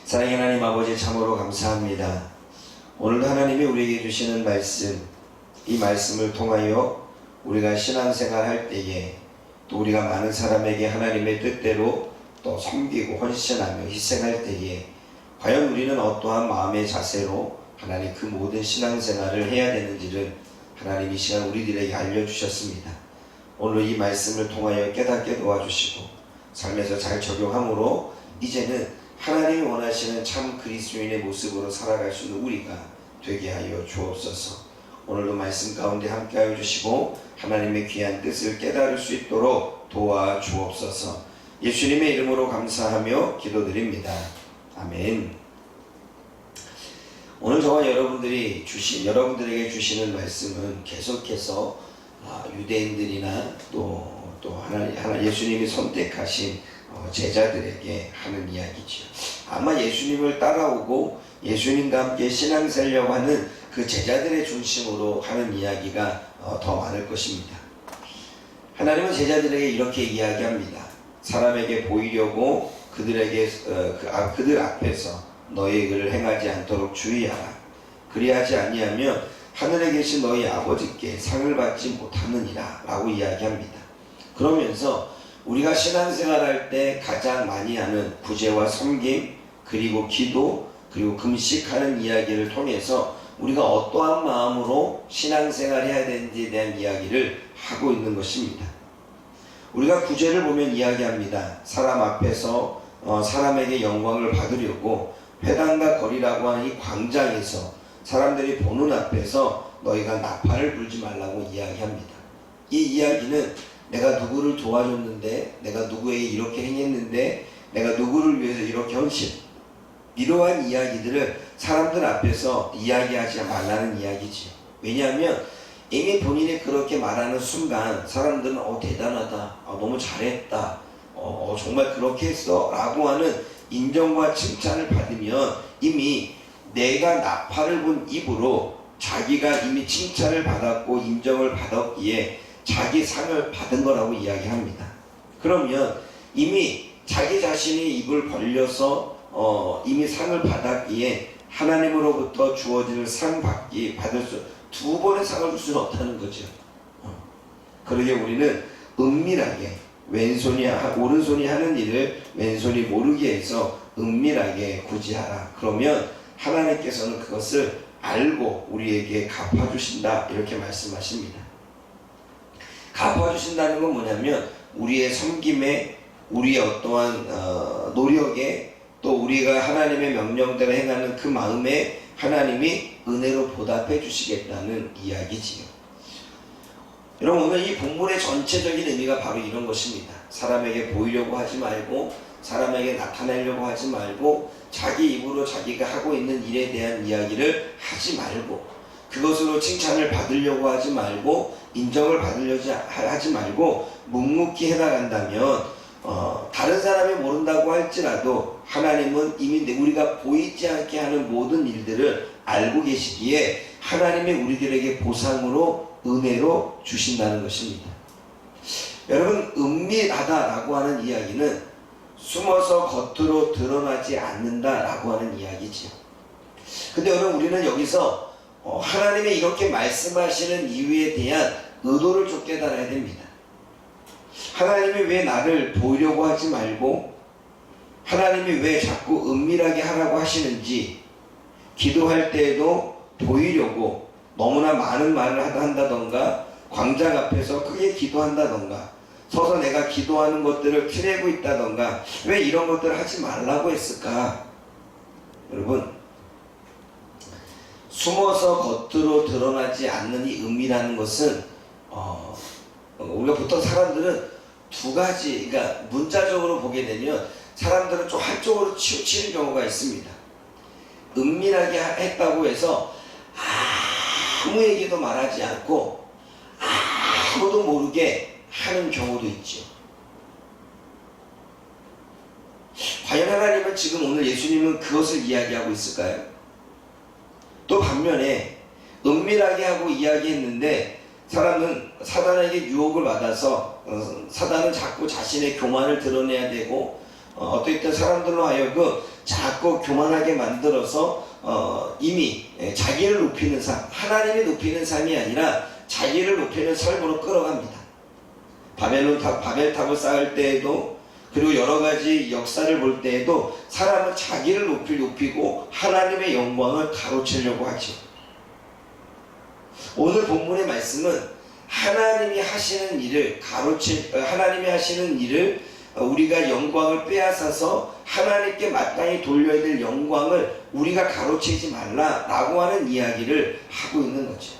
사랑의 하나님 아버지, 참으로 감사합니다. 오늘도 하나님이 우리에게 주시는 말씀, 이 말씀을 통하여 우리가 신앙생활 할 때에 또 우리가 많은 사람에게 하나님의 뜻대로 또 섬기고 헌신하며 희생할 때에 과연 우리는 어떠한 마음의 자세로 하나님 그 모든 신앙생활을 해야 되는지를 하나님 이 시간 우리들에게 알려주셨습니다. 오늘 이 말씀을 통하여 깨닫게 도와주시고 삶에서 잘 적용함으로 이제는 하나님이 원하시는 참 그리스도인의 모습으로 살아갈 수 있는 우리가 되게 하여 주옵소서. 오늘도 말씀 가운데 함께하여 주시고 하나님의 귀한 뜻을 깨달을 수 있도록 도와주옵소서. 예수님의 이름으로 감사하며 기도드립니다. 아멘. 오늘 저와 여러분들에게 주시는 말씀은 계속해서 유대인들이나 또 예수님이 선택하신 제자들에게 하는 이야기죠. 아마 예수님을 따라오고 예수님과 함께 신앙 살려고 하는 그 제자들의 중심으로 하는 이야기가 더 많을 것입니다. 하나님은 제자들에게 이렇게 이야기합니다. 사람에게 보이려고 그들 앞에서 너의 글을 행하지 않도록 주의하라. 그리하지 아니하면 하늘에 계신 너희 아버지께 상을 받지 못하느니라 라고 이야기합니다. 그러면서 우리가 신앙생활할 때 가장 많이 하는 구제와 섬김, 그리고 기도, 그리고 금식하는 이야기를 통해서 우리가 어떠한 마음으로 신앙생활을 해야 되는지에 대한 이야기를 하고 있는 것입니다. 우리가 구제를 보면 이야기합니다. 사람 앞에서 사람에게 영광을 받으려고 회당과 거리라고 하는 이 광장에서 사람들이 보는 앞에서 너희가 나팔을 불지 말라고 이야기합니다. 이 이야기는 내가 누구를 도와줬는데, 내가 누구에게 이렇게 행했는데, 내가 누구를 위해서 이렇게 헌신, 이러한 이야기들을 사람들 앞에서 이야기하지 말라는 이야기지요. 왜냐하면 이미 본인이 그렇게 말하는 순간 사람들은 대단하다, 너무 잘했다, 정말 그렇게 했어 라고 하는 인정과 칭찬을 받으면 이미 내가 나팔을 분 입으로 자기가 이미 칭찬을 받았고 인정을 받았기에 자기 상을 받은 거라고 이야기합니다. 그러면 이미 자기 자신이 입을 벌려서 이미 상을 받았기에 하나님으로부터 주어질 상 받을 수, 두 번의 상을 줄 수는 없다는 거죠. 그러게 우리는 은밀하게 오른손이 하는 일을 왼손이 모르게 해서 은밀하게 구제하라. 그러면 하나님께서는 그것을 알고 우리에게 갚아주신다, 이렇게 말씀하십니다. 갚아주신다는 건 뭐냐면 우리의 섬김에, 우리의 어떠한 노력에, 또 우리가 하나님의 명령대로 행하는 그 마음에 하나님이 은혜로 보답해 주시겠다는 이야기지요. 여러분, 오늘 이 본문의 전체적인 의미가 바로 이런 것입니다. 사람에게 보이려고 하지 말고, 사람에게 나타내려고 하지 말고, 자기 입으로 자기가 하고 있는 일에 대한 이야기를 하지 말고, 그것으로 칭찬을 받으려고 하지 말고, 인정을 받으려고 하지 말고 묵묵히 해나간다면 다른 사람이 모른다고 할지라도 하나님은 이미 우리가 보이지 않게 하는 모든 일들을 알고 계시기에 하나님이 우리들에게 보상으로 은혜로 주신다는 것입니다. 여러분, 은밀하다라고 하는 이야기는 숨어서 겉으로 드러나지 않는다라고 하는 이야기죠. 근데 여러분, 우리는 여기서 하나님이 이렇게 말씀하시는 이유에 대한 의도를 좀 깨달아야 됩니다. 하나님이 왜 나를 보이려고 하지 말고, 하나님이 왜 자꾸 은밀하게 하라고 하시는지, 기도할 때에도 보이려고 너무나 많은 말을 한다던가, 광장 앞에서 크게 기도한다던가, 서서 내가 기도하는 것들을 티내고 있다던가, 왜 이런 것들을 하지 말라고 했을까? 여러분, 숨어서 겉으로 드러나지 않는 이 은밀한 것은 우리가 보통 사람들은 두 가지, 그러니까 문자적으로 보게 되면 사람들은 좀 한쪽으로 치우치는 경우가 있습니다. 은밀하게 했다고 해서 아무에게도 말하지 않고 아무도 모르게 하는 경우도 있죠. 과연 하나님은 지금 오늘 예수님은 그것을 이야기하고 있을까요? 또 반면에 은밀하게 하고 이야기했는데 사람은 사단에게 유혹을 받아서 사단은 자꾸 자신의 교만을 드러내야 되고 어떤 사람들로 하여금 자꾸 교만하게 만들어서 이미 자기를 높이는 삶, 하나님이 높이는 삶이 아니라 자기를 높이는 삶으로 끌어갑니다. 바벨탑을 쌓을 때에도, 그리고 여러 가지 역사를 볼 때에도 사람은 자기를 높이고 하나님의 영광을 가로채려고 하죠. 오늘 본문의 말씀은 하나님이 하시는 일을 우리가 영광을 빼앗아서 하나님께 마땅히 돌려야 될 영광을 우리가 가로채지 말라라고 하는 이야기를 하고 있는 거죠.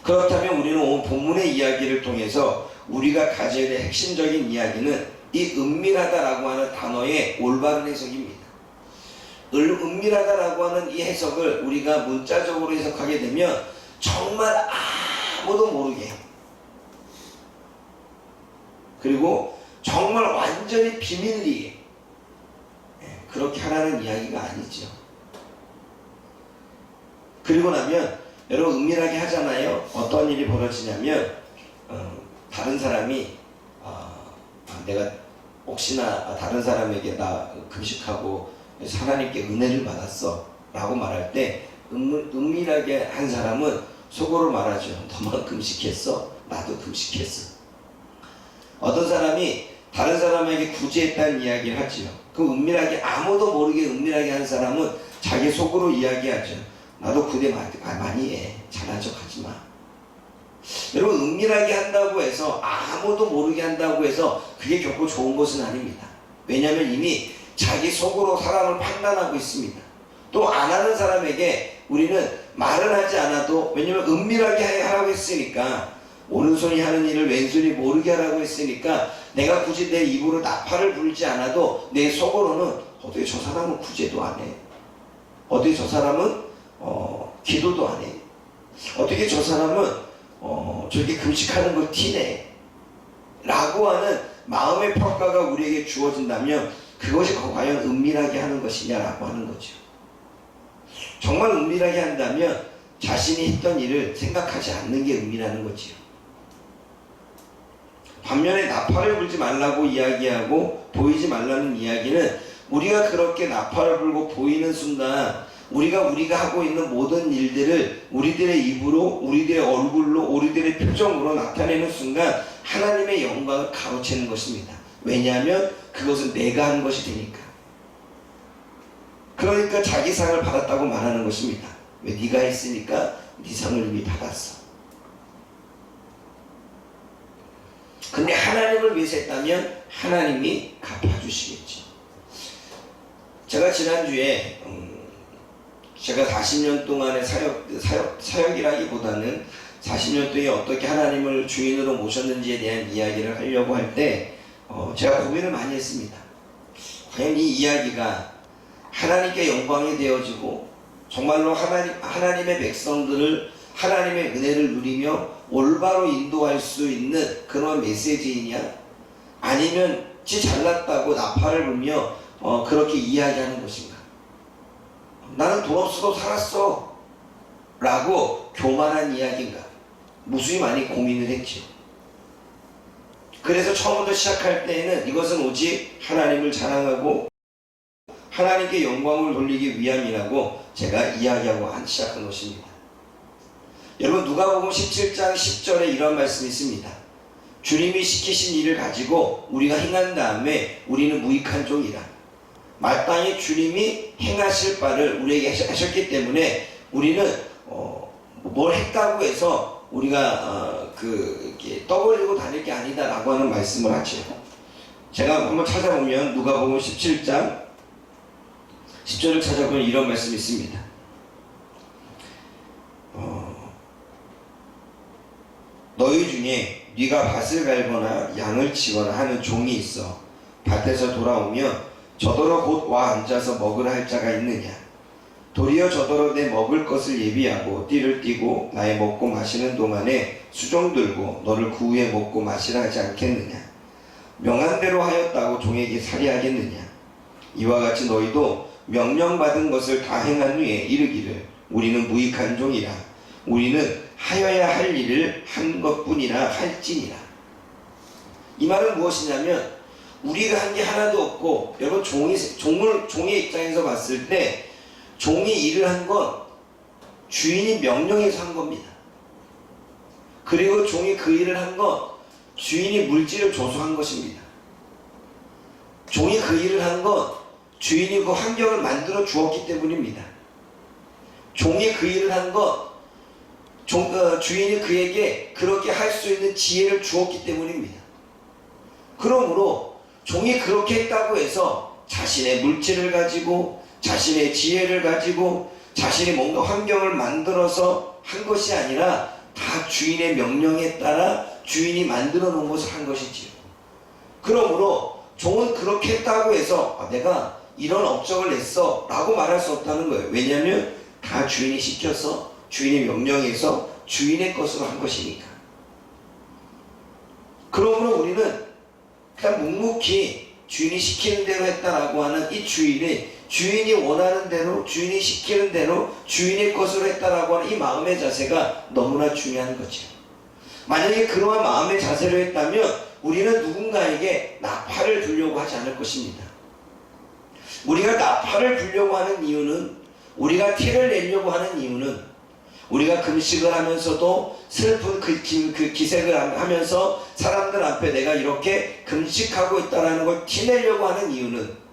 그렇다면 우리는 오늘 본문의 이야기를 통해서 우리가 가져야 될 핵심적인 이야기는 이 은밀하다라고 하는 단어의 올바른 해석입니다. 은밀하다라고 하는 이 해석을 우리가 문자적으로 해석하게 되면 정말 아무도 모르게, 그리고 정말 완전히 비밀리에 그렇게 하라는 이야기가 아니죠. 그리고 나면 여러분 은밀하게 하잖아요. 어떤 일이 벌어지냐면 다른 사람이 내가 혹시나 다른 사람에게 나 금식하고 하나님께 은혜를 받았어 라고 말할 때 은밀하게 한 사람은 속으로 말하죠. 너만 금식했어? 나도 금식했어. 어떤 사람이 다른 사람에게 구제했다는 이야기를 하지요. 그 은밀하게, 아무도 모르게 은밀하게 한 사람은 자기 속으로 이야기하죠. 나도 구제 많이 해. 잘난 척 하지 마. 여러분, 은밀하게 한다고 해서, 아무도 모르게 한다고 해서 그게 결코 좋은 것은 아닙니다. 왜냐하면 이미 자기 속으로 사람을 판단하고 있습니다. 또 안 하는 사람에게 우리는 말을 하지 않아도, 왜냐하면 은밀하게 하라고 했으니까, 오른손이 하는 일을 왼손이 모르게 하라고 했으니까 내가 굳이 내 입으로 나팔을 불지 않아도 내 속으로는 어떻게 저 사람은 구제도 안 해? 어떻게 저 사람은 기도도 안 해? 어떻게 저 사람은 저렇게 금식하는 걸 티내? 라고 하는 마음의 평가가 우리에게 주어진다면 그것이 과연 은밀하게 하는 것이냐라고 하는 거죠. 정말 은밀하게 한다면 자신이 했던 일을 생각하지 않는 게 은밀하는 거지요. 반면에 나팔을 불지 말라고 이야기하고 보이지 말라는 이야기는 우리가 그렇게 나팔을 불고 보이는 순간 우리가 하고 있는 모든 일들을 우리들의 입으로, 우리들의 얼굴로, 우리들의 표정으로 나타내는 순간 하나님의 영광을 가로채는 것입니다. 왜냐하면 그것은 내가 한 것이 되니까. 그러니까 자기 상을 받았다고 말하는 것입니다. 왜? 네가 했으니까 네 상을 이미 받았어. 근데 하나님을 위해서 했다면 하나님이 갚아주시겠죠. 제가 지난주에 제가 40년 동안의 사역이라기보다는 40년 동안 어떻게 하나님을 주인으로 모셨는지에 대한 이야기를 하려고 할 때 제가 고민을 많이 했습니다. 과연 이 이야기가 하나님께 영광이 되어지고 정말로 하나님의 백성들을 하나님의 은혜를 누리며 올바로 인도할 수 있는 그런 메시지이냐, 아니면 지 잘났다고 나팔을 불며 그렇게 이야기하는 것인가. 나는 돈 없어도 살았어 라고 교만한 이야기인가. 무수히 많이 고민을 했죠. 그래서 처음부터 시작할 때에는 이것은 오직 하나님을 자랑하고 하나님께 영광을 돌리기 위함이라고 제가 이야기하고 시작한 것입니다. 여러분, 누가복음 17장 10절에 이런 말씀이 있습니다. 주님이 시키신 일을 가지고 우리가 행한 다음에 우리는 무익한 종이라. 마땅히 주님이 행하실 바를 우리에게 하셨기 때문에 우리는 뭘 했다고 해서 우리가 이렇게 떠벌리고 다닐 게 아니다라고 하는 말씀을 하죠. 제가 한번 찾아보면 누가복음 17장 10절을 찾아보면 이런 말씀이 있습니다. 너희 중에 네가 밭을 갈거나 양을 치거나 하는 종이 있어 밭에서 돌아오면 저더러 곧 와 앉아서 먹으라 할 자가 있느냐? 도리어 저더러 내 먹을 것을 예비하고 띠를 띠고 나의 먹고 마시는 동안에 수종 들고 너를 그 후에 먹고 마시라 하지 않겠느냐? 명한 대로 하였다고 종에게 살해하겠느냐? 이와 같이 너희도 명령받은 것을 다 행한 후에 이르기를 우리는 무익한 종이라. 우리는 하여야 할 일을 한 것뿐이라 할지니라. 이 말은 무엇이냐면 우리가 한 게 하나도 없고, 여러분 종의 입장에서 봤을 때 종이 일을 한 건 주인이 명령해서 한 겁니다. 그리고 종이 그 일을 한 건 주인이 물질을 줘서 한 것입니다. 종이 그 일을 한 건 주인이 그 환경을 만들어 주었기 때문입니다. 종이 그 일을 한 건 주인이 그에게 그렇게 할 수 있는 지혜를 주었기 때문입니다. 그러므로 종이 그렇게 했다고 해서 자신의 물질을 가지고 자신의 지혜를 가지고 자신이 뭔가 환경을 만들어서 한 것이 아니라 다 주인의 명령에 따라 주인이 만들어 놓은 것을 한 것이지요. 그러므로 종은 그렇게 했다고 해서 내가 이런 업적을 냈어 라고 말할 수 없다는 거예요. 왜냐하면 다 주인이 시켜서 주인의 명령에서 주인의 것으로 한 것이니까. 그러므로 우리는 그냥 묵묵히 주인이 시키는 대로 했다라고 하는 이 주인이 원하는 대로, 주인이 시키는 대로 주인의 것으로 했다라고 하는 이 마음의 자세가 너무나 중요한 거죠. 만약에 그러한 마음의 자세로 했다면 우리는 누군가에게 나팔을 불려고 하지 않을 것입니다. 우리가 나팔을 불려고 하는 이유는, 우리가 티를 내려고 하는 이유는, 우리가 금식을 하면서도 슬픈 그 기색을 하면서 사람들 앞에 내가 이렇게 금식하고 있다는 걸 티내려고 하는 이유는,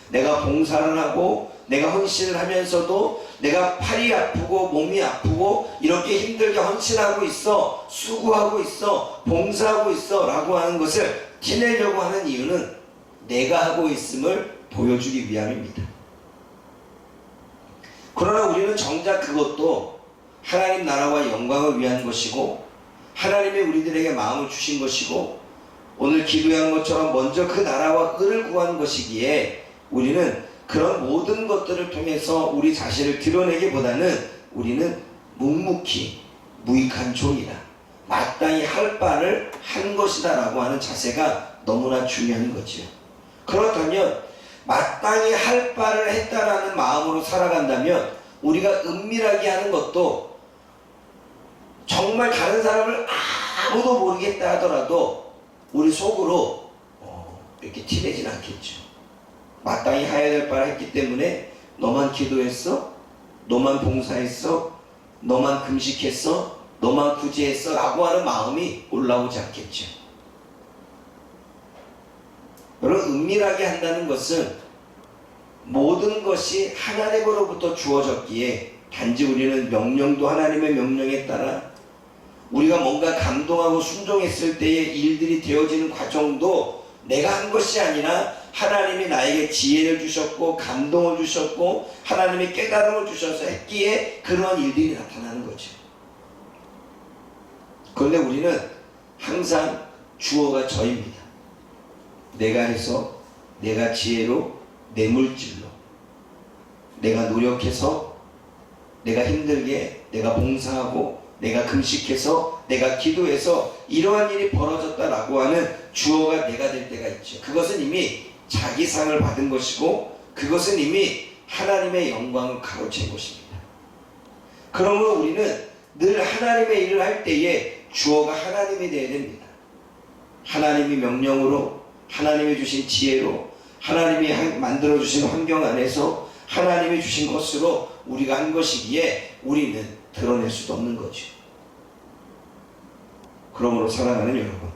내가 봉사를 하고 내가 헌신을 하면서도 내가 팔이 아프고 몸이 아프고 이렇게 힘들게 헌신하고 있어, 수고하고 있어, 봉사하고 있어 라고 하는 것을 티내려고 하는 이유는 내가 하고 있음을 보여주기 위함입니다. 그러나 우리는 정작 그것도 하나님 나라와 영광을 위한 것이고, 하나님이 우리들에게 마음을 주신 것이고, 오늘 기도한 것처럼 먼저 그 나라와 을을 구한 것이기에 우리는 그런 모든 것들을 통해서 우리 자신을 드러내기보다는 우리는 묵묵히 무익한 종이다, 마땅히 할 바를 한 것이다 라고 하는 자세가 너무나 중요한 거지요. 그렇다면 마땅히 할 바를 했다라는 마음으로 살아간다면 우리가 은밀하게 하는 것도 정말 다른 사람을 아무도 모르겠다 하더라도 우리 속으로 이렇게 티내진 않겠죠. 마땅히 해야 될 바를 했기 때문에 너만 기도했어? 너만 봉사했어? 너만 금식했어? 너만 구제했어? 라고 하는 마음이 올라오지 않겠죠. 여러분, 은밀하게 한다는 것은 모든 것이 하나님으로부터 주어졌기에 단지 우리는 명령도 하나님의 명령에 따라 우리가 뭔가 감동하고 순종했을 때의 일들이 되어지는 과정도 내가 한 것이 아니라 하나님이 나에게 지혜를 주셨고 감동을 주셨고 하나님이 깨달음을 주셔서 했기에 그러한 일들이 나타나는 거죠. 그런데 우리는 항상 주어가 저입니다. 내가 해서, 내가 지혜로, 내 물질로, 내가 노력해서, 내가 힘들게, 내가 봉사하고, 내가 금식해서, 내가 기도해서 이러한 일이 벌어졌다라고 하는 주어가 내가 될 때가 있죠. 그것은 이미 자기 상을 받은 것이고 그것은 이미 하나님의 영광을 가로챈 것입니다. 그러므로 우리는 늘 하나님의 일을 할 때에 주어가 하나님이 되어야 됩니다. 하나님이 명령으로, 하나님이 주신 지혜로, 하나님이 만들어주신 환경 안에서 하나님이 주신 것으로 우리가 한 것이기에 우리는 드러낼 수도 없는 거죠. 그러므로 사랑하는 여러분,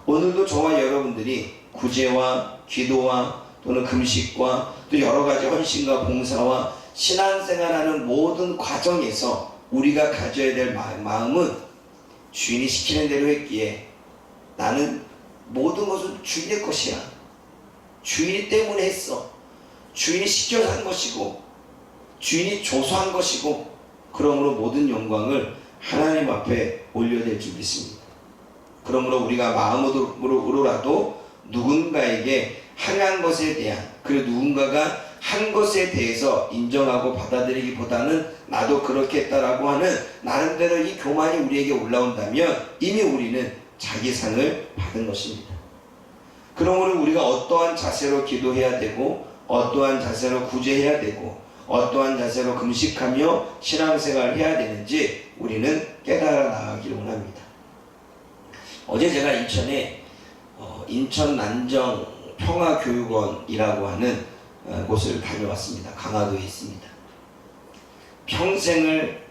오늘도 저와 여러분들이 구제와 기도와 또는 금식과 또 여러가지 헌신과 봉사와 신앙생활하는 모든 과정에서 우리가 가져야 될 마음은 주인이 시키는 대로 했기에 나는 모든 것은 주인의 것이야. 주인이 때문에 했어. 주인이 시켜서 한 것이고 주인이 줘서 한 것이고 그러므로 모든 영광을 하나님 앞에 올려야 줄 믿습니다. 그러므로 우리가 마음으로라도 누군가에게 행한 것에 대한, 그리고 누군가가 한 것에 대해서 인정하고 받아들이기보다는 나도 그렇게 했다라고 하는 나름대로 이 교만이 우리에게 올라온다면 이미 우리는 자기 상을 받은 것입니다. 그러므로 우리가 어떠한 자세로 기도해야 되고 어떠한 자세로 구제해야 되고 어떠한 자세로 금식하며 신앙생활을 해야 되는지 우리는 깨달아 나가기를 원합니다. 어제 제가 인천에 인천 난정 평화교육원이라고 하는 곳을 다녀왔습니다. 강화도에 있습니다. 평생을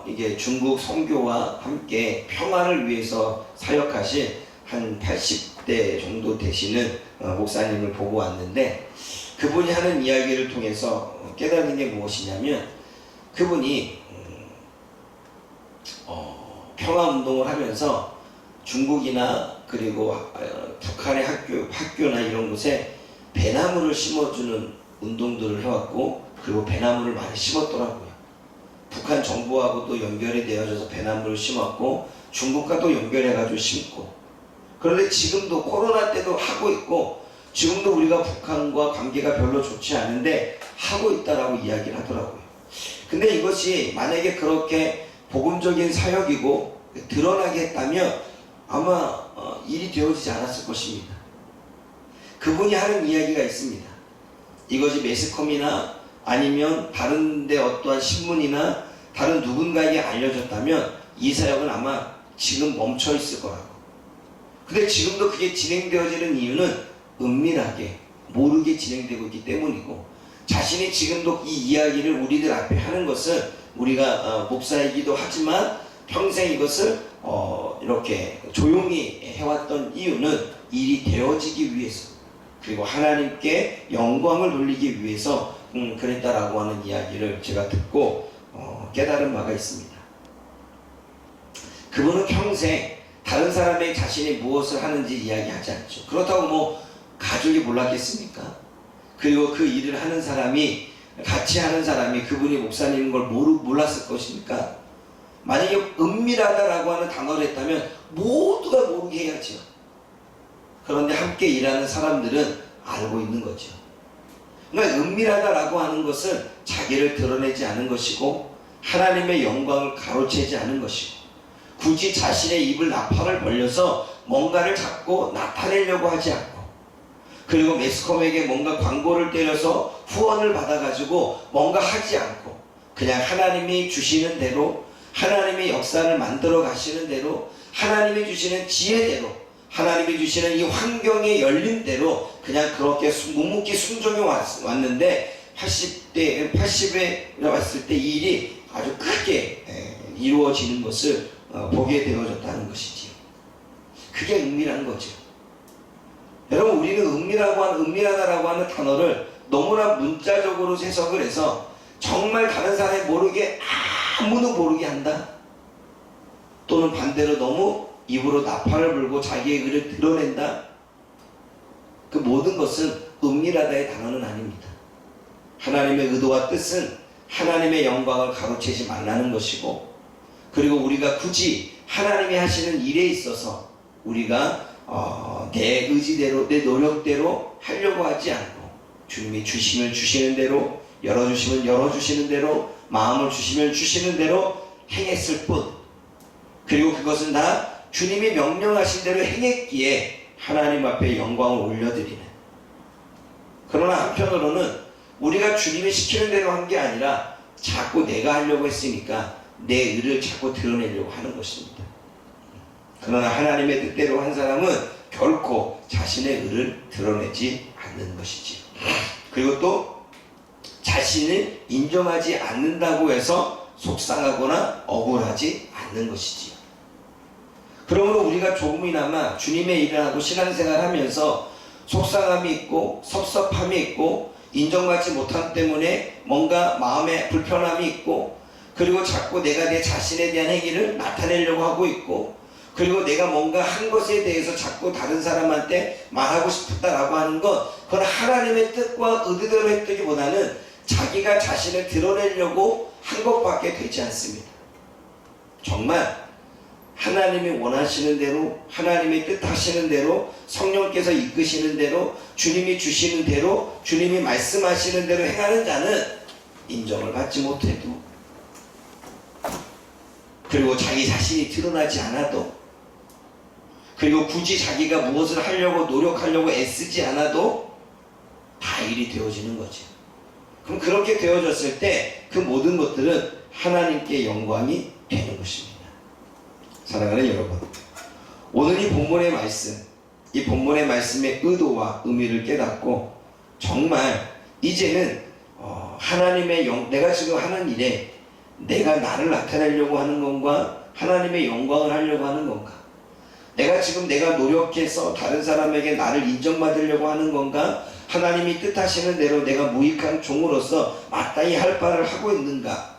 이게 중국 선교와 함께 평화를 위해서 사역하신 한 80대 정도 되시는 목사님을 보고 왔는데, 그분이 하는 이야기를 통해서 깨닫는 게 무엇이냐면, 그분이 평화운동을 하면서 중국이나 그리고 북한의 학교나 이런 곳에 배나무를 심어주는 운동들을 해왔고, 그리고 배나무를 많이 심었더라고요. 북한 정부하고도 연결이 되어져서 배나무를 심었고, 중국과도 연결해가지고 심고. 그런데 지금도 코로나 때도 하고 있고, 지금도 우리가 북한과 관계가 별로 좋지 않은데 하고 있다라고 이야기를 하더라고요. 근데 이것이 만약에 그렇게 복음적인 사역이고 드러나게 했다면 아마 일이 되어지지 않았을 것입니다. 그분이 하는 이야기가 있습니다. 이것이 매스컴이나 아니면 다른 데 어떠한 신문이나 다른 누군가에게 알려졌다면 이 사역은 아마 지금 멈춰 있을 거라고. 근데 지금도 그게 진행되어지는 이유는 은밀하게 모르게 진행되고 있기 때문이고, 자신이 지금도 이 이야기를 우리들 앞에 하는 것은 우리가 목사이기도 하지만 평생 이것을 이렇게 조용히 해왔던 이유는 일이 되어지기 위해서, 그리고 하나님께 영광을 돌리기 위해서 그랬다라고 하는 이야기를 제가 듣고 깨달은 바가 있습니다. 그분은 평생 다른 사람의 자신이 무엇을 하는지 이야기하지 않죠. 그렇다고 뭐 가족이 몰랐겠습니까? 그리고 그 일을 하는 사람이, 같이 하는 사람이 그분이 목사님인 걸 몰랐을 것입니까? 만약에 은밀하다라고 하는 단어를 했다면 모두가 모르게 해야죠. 그런데 함께 일하는 사람들은 알고 있는 거죠. 그러니까 은밀하다라고 하는 것은 자기를 드러내지 않은 것이고, 하나님의 영광을 가로채지 않은 것이고, 굳이 자신의 입을 나팔을 벌려서 뭔가를 자꾸 나타내려고 하지 않고, 그리고 매스컴에게 뭔가 광고를 때려서 후원을 받아가지고 뭔가 하지 않고, 그냥 하나님이 주시는 대로, 하나님의 역사를 만들어 가시는 대로, 하나님이 주시는 지혜대로, 하나님이 주시는 이 환경에 열린 대로 그냥 그렇게 묵묵히 순종해 왔는데, 80에 왔을 때 이 일이 아주 크게 이루어지는 것을 보게 되어졌다는 것이지요. 그게 은밀한 거죠. 여러분, 우리는 은밀하다라고 하는 단어를 너무나 문자적으로 해석을 해서 정말 다른 사람이 모르게, 아무도 모르게 한다, 또는 반대로 너무 입으로 나팔을 불고 자기의 의를 드러낸다, 그 모든 것은 은밀하다의 단어는 아닙니다. 하나님의 의도와 뜻은 하나님의 영광을 가로채지 말라는 것이고, 그리고 우리가 굳이 하나님이 하시는 일에 있어서 우리가 내 의지대로, 내 노력대로 하려고 하지 않고, 주님이 주시면 주시는 대로, 열어주시면 열어주시는 대로, 마음을 주시면 주시는 대로 행했을 뿐, 그리고 그것은 다 주님이 명령하신 대로 행했기에 하나님 앞에 영광을 올려드리는. 그러나 한편으로는 우리가 주님이 시키는 대로 한 게 아니라 자꾸 내가 하려고 했으니까 내 의를 자꾸 드러내려고 하는 것입니다. 그러나 하나님의 뜻대로 한 사람은 결코 자신의 의를 드러내지 않는 것이지요. 그리고 또 자신을 인정하지 않는다고 해서 속상하거나 억울하지 않는 것이지요. 그러므로 우리가 조금이나마 주님의 일을 하고 신앙생활 하면서 속상함이 있고 섭섭함이 있고 인정받지 못함 때문에 뭔가 마음에 불편함이 있고, 그리고 자꾸 내가 내 자신에 대한 행위를 나타내려고 하고 있고, 그리고 내가 뭔가 한 것에 대해서 자꾸 다른 사람한테 말하고 싶다라고 하는 것, 그건 하나님의 뜻과 의도대로 했다기보다는 자기가 자신을 드러내려고 한 것밖에 되지 않습니다. 정말 하나님이 원하시는 대로, 하나님이 뜻하시는 대로, 성령께서 이끄시는 대로, 주님이 주시는 대로, 주님이 말씀하시는 대로 행하는 자는 인정을 받지 못해도, 그리고 자기 자신이 드러나지 않아도, 그리고 굳이 자기가 무엇을 하려고 노력하려고 애쓰지 않아도 다 일이 되어지는 거죠. 그럼 그렇게 되어졌을 때 그 모든 것들은 하나님께 영광이 되는 것입니다. 사랑하는 여러분, 오늘 이 본문의 말씀, 이 본문의 말씀의 의도와 의미를 깨닫고 정말 이제는 하나님의 내가 지금 하는 일에 내가 나를 나타내려고 하는 건가, 하나님의 영광을 하려고 하는 건가, 내가 노력해서 다른 사람에게 나를 인정받으려고 하는 건가, 하나님이 뜻하시는 대로 내가 무익한 종으로서 마땅히 할 바를 하고 있는가,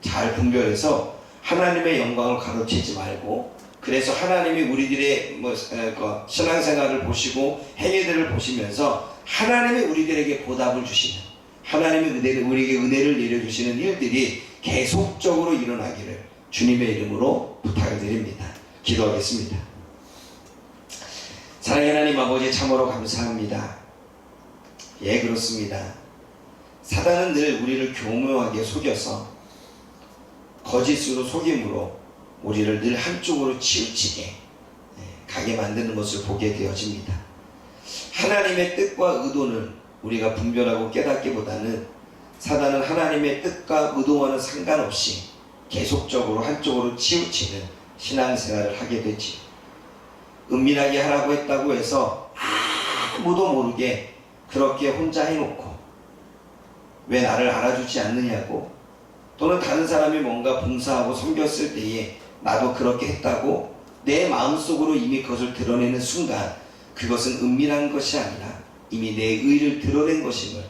잘 분별해서 하나님의 영광을 가로채지 말고, 그래서 하나님이 우리들의 신앙생활을 보시고 행위들을 보시면서 하나님이 우리들에게 보답을 주시는, 하나님이 우리에게 은혜를 내려주시는 일들이 계속적으로 일어나기를 주님의 이름으로 부탁을 드립니다. 기도하겠습니다. 사랑의 하나님 아버지, 참으로 감사합니다. 예, 그렇습니다. 사단은 늘 우리를 교묘하게 속여서 거짓으로 속임으로 우리를 늘 한쪽으로 치우치게 가게 만드는 것을 보게 되어집니다. 하나님의 뜻과 의도는 우리가 분별하고 깨닫기보다는 사단은 하나님의 뜻과 의도와는 상관없이 계속적으로 한쪽으로 치우치는 신앙생활을 하게 되지. 은밀하게 하라고 했다고 해서 아무도 모르게 그렇게 혼자 해놓고 왜 나를 알아주지 않느냐고, 또는 다른 사람이 뭔가 봉사하고 섬겼을 때에 나도 그렇게 했다고 내 마음속으로 이미 그것을 드러내는 순간 그것은 은밀한 것이 아니라 이미 내 의를 드러낸 것임을,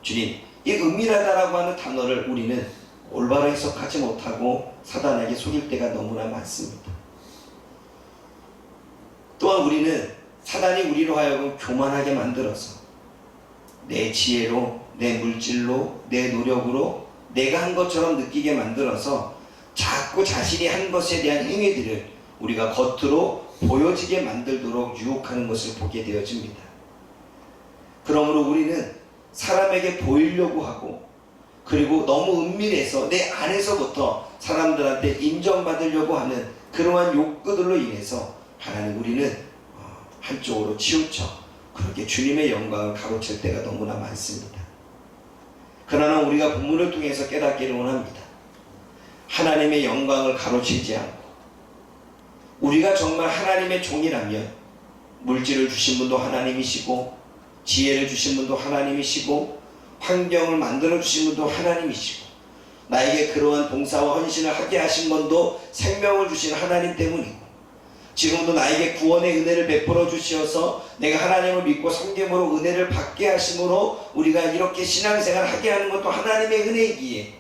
주님, 이 은밀하다라고 하는 단어를 우리는 올바로 해석하지 못하고 사단에게 속일 때가 너무나 많습니다. 또한 우리는 사단이 우리로 하여금 교만하게 만들어서 내 지혜로, 내 물질로, 내 노력으로 내가 한 것처럼 느끼게 만들어서 자꾸 자신이 한 것에 대한 행위들을 우리가 겉으로 보여지게 만들도록 유혹하는 것을 보게 되어집니다. 그러므로 우리는 사람에게 보이려고 하고, 그리고 너무 은밀해서 내 안에서부터 사람들한테 인정받으려고 하는 그러한 욕구들로 인해서 하나님, 우리는 한쪽으로 치우쳐 그렇게 주님의 영광을 가로챌 때가 너무나 많습니다. 그러나 우리가 본문을 통해서 깨닫기를 원합니다. 하나님의 영광을 가로채지 않고, 우리가 정말 하나님의 종이라면 물질을 주신 분도 하나님이시고, 지혜를 주신 분도 하나님이시고, 환경을 만들어 주신 분도 하나님이시고, 나에게 그러한 봉사와 헌신을 하게 하신 분도 생명을 주신 하나님 때문이고, 지금도 나에게 구원의 은혜를 베풀어 주시어서 내가 하나님을 믿고 섬김으로 은혜를 받게 하심으로 우리가 이렇게 신앙생활을 하게 하는 것도 하나님의 은혜이기에,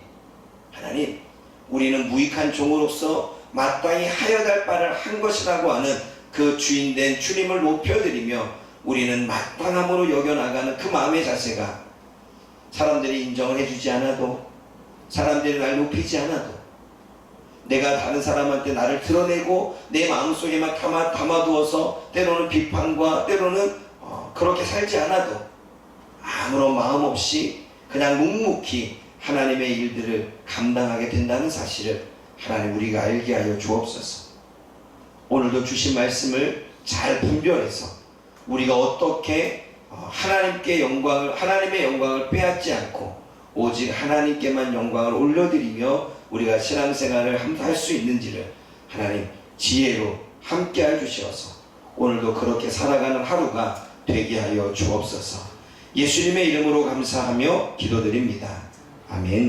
하나님, 우리는 무익한 종으로서 마땅히 하여야 할 바를 한 것이라고 하는 그 주인된 주님을 높여드리며 우리는 마땅함으로 여겨나가는 그 마음의 자세가 사람들이 인정을 해주지 않아도, 사람들이 날 높이지 않아도, 내가 다른 사람한테 나를 드러내고 내 마음속에만 담아두어서 때로는 비판과 때로는 그렇게 살지 않아도 아무런 마음 없이 그냥 묵묵히 하나님의 일들을 감당하게 된다는 사실을 하나님, 우리가 알게 하여 주옵소서. 오늘도 주신 말씀을 잘 분별해서 우리가 어떻게 하나님의 영광을 빼앗지 않고 오직 하나님께만 영광을 올려드리며 우리가 신앙생활을 할 수 있는지를 하나님, 지혜로 함께 해주시어서 오늘도 그렇게 살아가는 하루가 되게 하여 주옵소서. 예수님의 이름으로 감사하며 기도드립니다. 아멘.